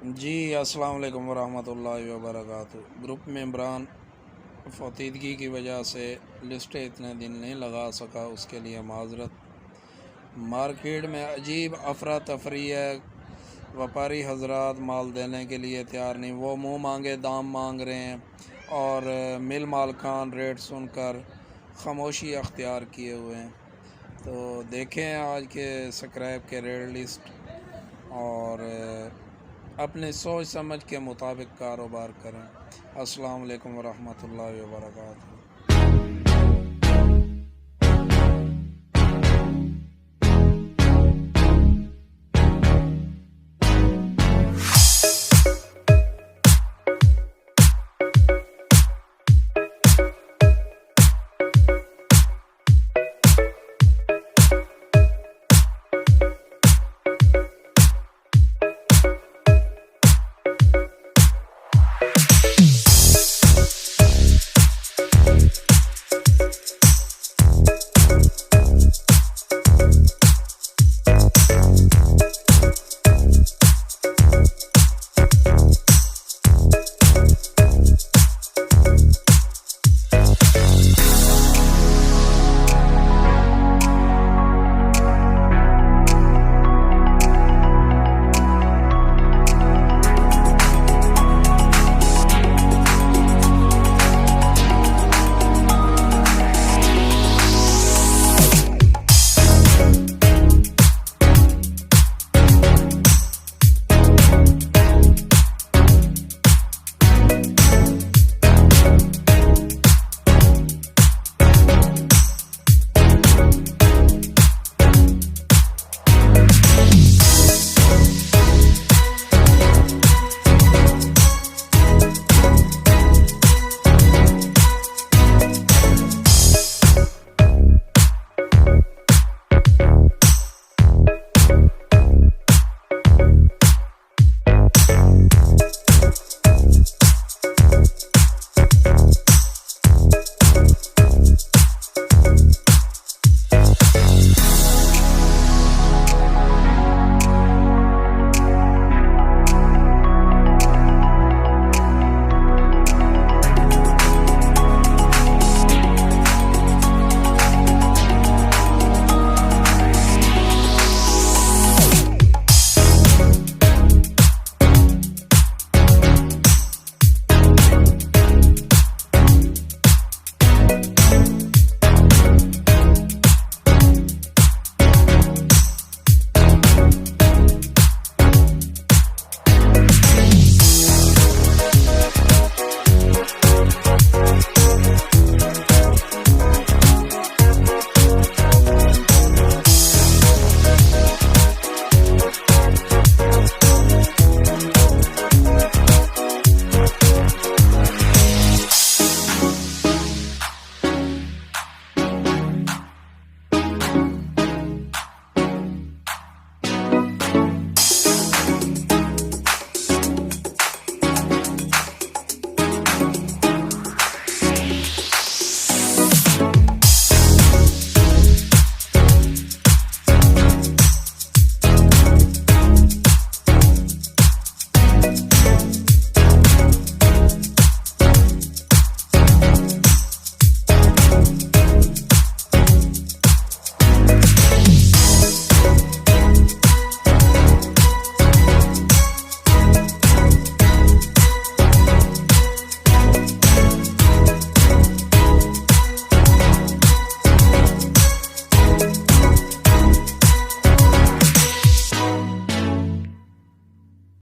जी अस्सलाम वालेकुम वरहमतुल्लाहि वबरकातुहू। ग्रुप मेंबरान फौतीदगी की वजह से लिस्टें इतने दिन नहीं लगा सका, उसके लिए माजरत। मार्केट में अजीब अफरा तफरी है, व्यापारी हजरात माल देने के लिए तैयार नहीं, वो मुँह मांगे दाम मांग रहे हैं और मिल मालकान रेट सुनकर खामोशी अख्तियार किए हुए हैं। तो देखें आज के सक्रैप के रेट लिस्ट और अपने सोच समझ के मुताबिक कारोबार करें। अस्सलाम वालेकुम वरहमतुल्लाहि वबरकातुहू।